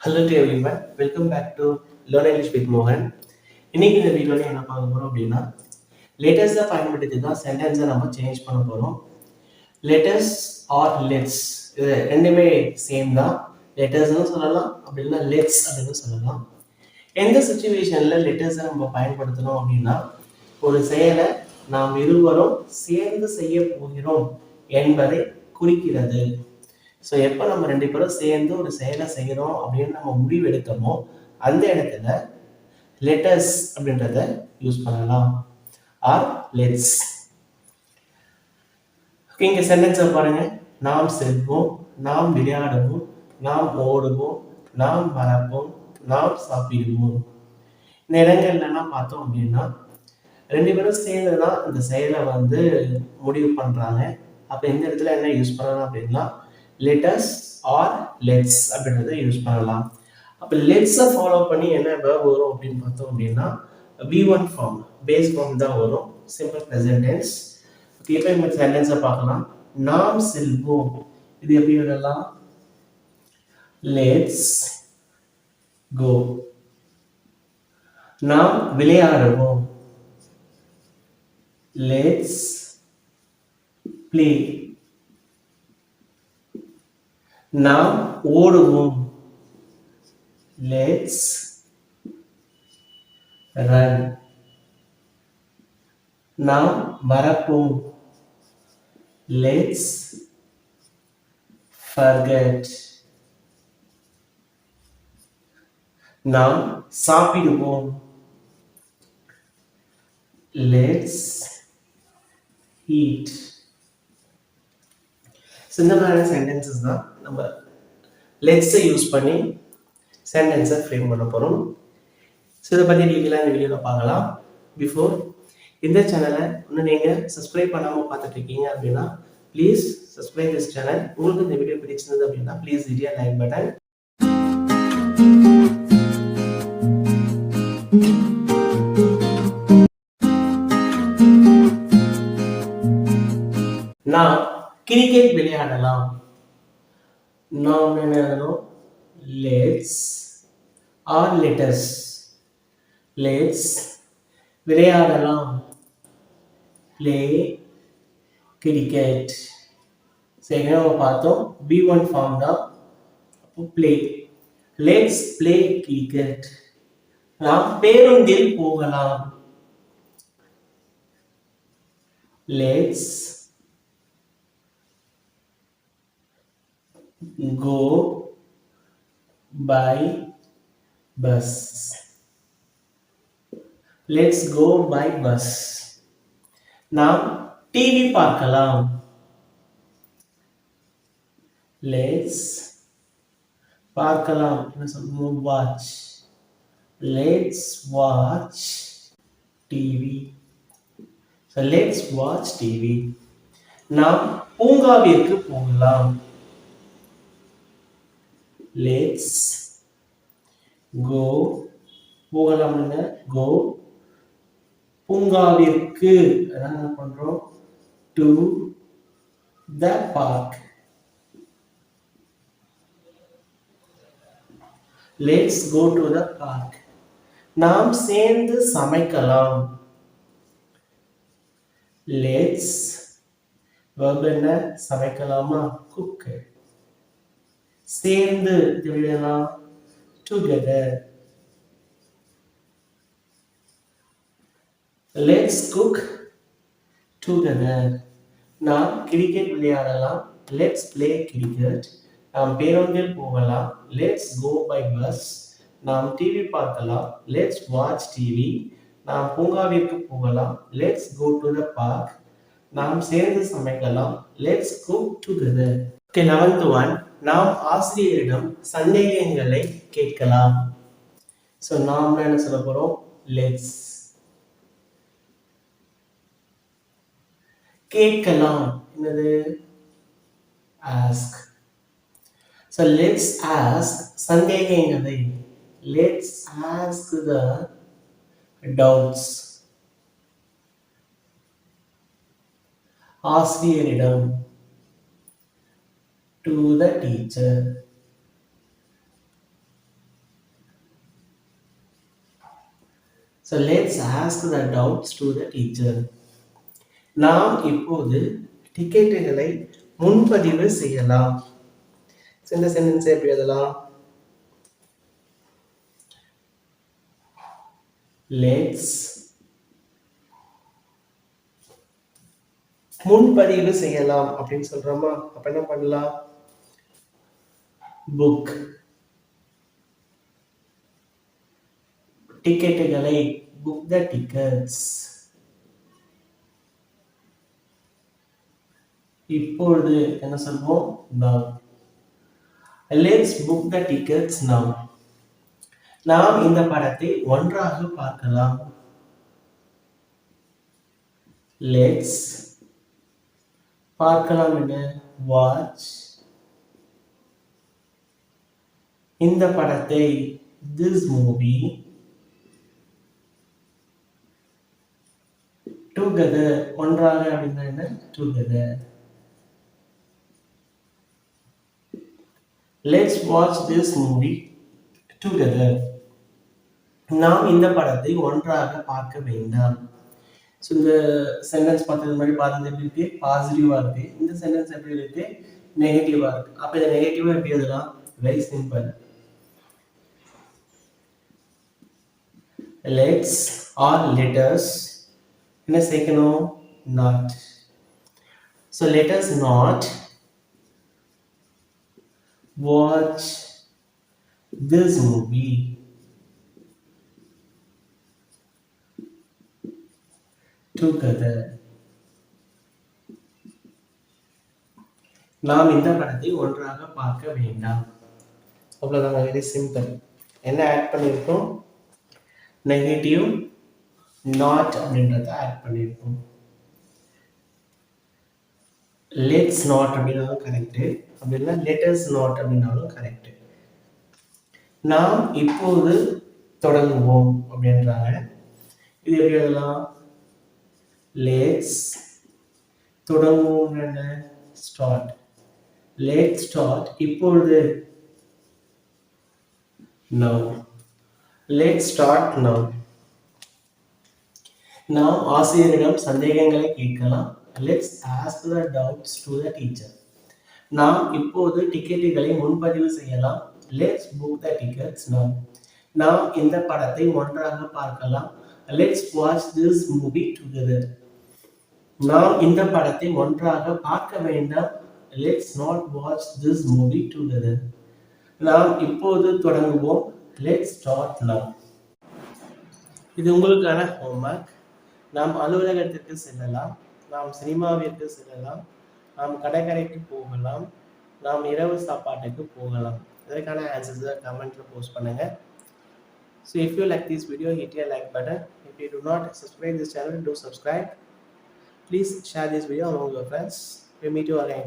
Hello to everyone. Welcome back to Learn English with Mohan. இன்னைக்கு இந்த வீடியோல என்ன பார்க்க போறோம் அப்படின்னா லேட்டஸ்டா பயன்படுத்தி தான் சென்டென்ஸை நம்ம சேஞ்ச் பண்ண போறோம். லெட்டஸ் ஆர் லெட்ஸ் இது ரெண்டுமே சேம் தான். லெட்டர்ஸ்னு சொல்லலாம், அப்படி இல்லைன்னா லெட்ஸ் அப்படின்னு சொல்லலாம். எந்த சுச்சுவேஷன்ல லெட்டர்ஸை நம்ம பயன்படுத்தணும் அப்படின்னா, ஒரு செயலை நாம் இருவரும் சேர்ந்து செய்ய போகிறோம் என்பதை குறிக்கிறது. ஸோ எப்போ நம்ம ரெண்டு பேரும் சேர்ந்து ஒரு செயலை செய்கிறோம் அப்படின்னு நம்ம முடிவு எடுத்தோமோ அந்த இடத்துல லெட்டர்ஸ் அப்படின்றத யூஸ் பண்ணலாம் ஆர் லெட்ஸ். இங்க சென்டென்ஸை பாருங்க. நாம் செல்வோம், நாம் விளையாடுவோம், நாம் ஓடுவோம், நாம் மறப்போம், நாம் சாப்பிடுவோம். இந்த இடங்கள்லாம் பார்த்தோம் அப்படின்னா ரெண்டு பேரும் சேர்ந்து தான் இந்த செயலை முடிவு பண்றாங்க. அப்ப இந்த இடத்துல என்ன யூஸ் பண்ணலாம் அப்படின்னா லெட்டஸ் ஆர் லெட்ஸ் அப்படின்றத யூஸ் பண்ணலாம். அப்போ லெட்ஸை ஃபாலோ பண்ணி என்ன வேர்ப் வரும் அப்படின்னு பார்த்தோம் அப்படின்னா V1 ஃபார்ம், பேஸ் ஃபார்ம் தான் வரும், சிம்பிள் ப்ரெசன்ட் டென்ஸ். இப்போ இந்த சென்டென்ஸை பார்க்கலாம். நாம் செல்வோம், இது எப்படி எழுதலாம்? Let's go. நாம் விளையாடுவோம், லெட்ஸ் ப்ளே. நாம் ஓடுவோம், லெட்ஸ் ரன். நாம் மறப்போம், லெட்ஸ் ஃபர்கெட். நாம் சாப்பிடுவோம், லெட்ஸ் ஈட். இந்த மாதிரியான சென்டென்சஸ் தான் நம்ம லெட்ஸை யூஸ் பண்ணி சென்டென்ஸை ஃப்ரேம் பண்ண போகிறோம். ஸோ இதை பற்றி டீட்டெயிலாக இந்த வீடியோவில் பார்க்கலாம். பிஃபோர் இந்த சேனலை இன்னும் நீங்கள் சப்ஸ்கிரைப் பண்ணாமல் பார்த்துட்டு இருக்கீங்க அப்படின்னா ப்ளீஸ் சப்ஸ்கிரைப் திஸ் சேனல். உங்களுக்கு இந்த வீடியோ பிடிச்சிருந்தது அப்படின்னா ப்ளீஸ் ஹிட் லைக் பட்டன். நான் கிரிக்கெட் விளையாடலாம். நாம் என்ன எழுதணும்? Let's are letters. லெட்ஸ் விளையாடலாம், ப்ளே கிரிக்கெட். சரி, நம்ம பார்த்தோம் V1 ஃபார்ம் தான். அப்போ ப்ளே. Let's play cricket. நாம் பேருந்தில் போகலாம், let's go by bus. Let's go by bus. நாம் டிவி பார்க்கலாம், let's பார்க்கலாம் என்ன சொல்லுவோம்? watch. Let's watch TV. So let's watch TV. நாம் பூங்காவிற்கு போகலாம், let's go. போகலாம் go. பூங்காவிற்கு என்ன பண்றோம்? to the park. Let's go to the park. நாம் சேர்ந்து சமைக்கலாம், let's verb என்ன? சமைக்கலாமா? cook. சேர்ந்து எழுதலாம் together. Let's cook together. நாம் கிரிக்கெட் விளையாடலாம், let's play cricket. நாம் பேருந்தில் போகலாம், let's go by bus. நாம் டிவி பார்க்கலாம், let's watch TV. நாம் பூங்காவிற்கு போகலாம், let's go to the park. நாம் சேர்ந்து சமைக்கலாம், let's cook together. Okay, 11th one. நாம் ஆசிரியரிடம் சந்தேகங்களை கேட்கலாம். ஸோ நாம் என்ன சொல்ல போறோம்? லெட்ஸ். கேட்கலாம் என்னது? ஆஸ்க். ஸோ லெட்ஸ் ஆஸ்க் சந்தேகங்களை. Let's ask the doubts. ஆசிரியரிடம், to the teacher. So let's ask the doubts to the teacher. நாம் இப்போது டிக்கெட்டுகளை முன்பதிவு செய்யலாம். இந்த சென்டென்ஸ் எப்படி எழுதலாம்? Let's முன்பதிவு செய்யலாம் அப்படின்னு சொல்றோமா? அப்ப என்ன பண்ணலாம்? புக் டிக்கெட்டுகளை, புக் த டிக்கெட்ஸ். இப்பொழுது என்ன சொல்வோம்? now. Let's book the tickets now. நாம் இந்த படத்தை ஒன்றாக பார்க்கலாம். Let's பார்க்கலாம் என்ன? watch இந்த படத்தை, this movie together ஒன்றாக அப்படின்னா என்ன? together. Let's watch this movie together. நாம் இந்த படத்தை ஒன்றாக பார்க்க வேண்டாம். ஸோ இந்த சென்டென்ஸ் பார்த்தது முன்னாடி பார்த்தது எப்படி இருக்கு? பாசிட்டிவா இருக்கு. இந்த சென்டென்ஸ் எப்படி இருக்கு? நெகட்டிவா இருக்கு. அப்ப இதை நெகட்டிவா எப்படி எழுதலாம்? Very simple. Let's are letters என்ன சேர்க்கணும்? Not. So letters not watch this movie together. நாம் இந்த படத்தை ஒன்றாக பார்க்க வேண்டாம். அவ்வளவுதான். Very simple. என்ன ஆட் பண்ணியிருக்கோம்? நெகட்டிவ் நாட் அப்படின்றத ஆட் பண்ணியிருக்கோம். லெட்ஸ் நாட் அப்படின்னாலும் கரெக்ட், அப்படின்னா லெட்டர்ஸ் நாட் அப்படின்னாலும் கரெக்ட். நாம் இப்போது தொடங்குவோம் அப்படின்றாங்க. இது எப்படி எழுதலாம்? லெட்ஸ் தொடங்குவோம் என்ன? ஸ்டார்ட். லெட்ஸ் ஸ்டார்ட் இப்பொழுது. now. Let's start now. நாம் ஆசிரியரிடம் சந்தேகங்களை கேட்கலாம். Let's ask the doubts to the teacher. நாம் இப்போது டிக்கெட்டுகளை முன்பதிவு செய்யலாம். Let's book the tickets now. நாம் இந்த படத்தை ஒன்றாக பார்க்கலாம். Let's watch this movie together. நாம் இந்த படத்தை ஒன்றாக பார்க்க வேண்டாம். Let's not watch this movie together. நாம் இப்போது தொடங்குவோம். Let's start now. இது உங்களுக்கான ஹோம்வொர்க். நாம் அலுவலகத்திற்கு செல்லலாம், நாம் சினிமாவிற்கு செல்லலாம், நாம் கடற்கரைக்கு போகலாம், நாம் இரவு சாப்பாட்டுக்கு போகலாம். இதற்கான ஆன்சர்ஸை கமெண்ட்ல போஸ்ட் பண்ணுங்க. So if you like this video, hit your like button. If you do not subscribe this channel, do subscribe. Please share this video among your friends. We meet you again.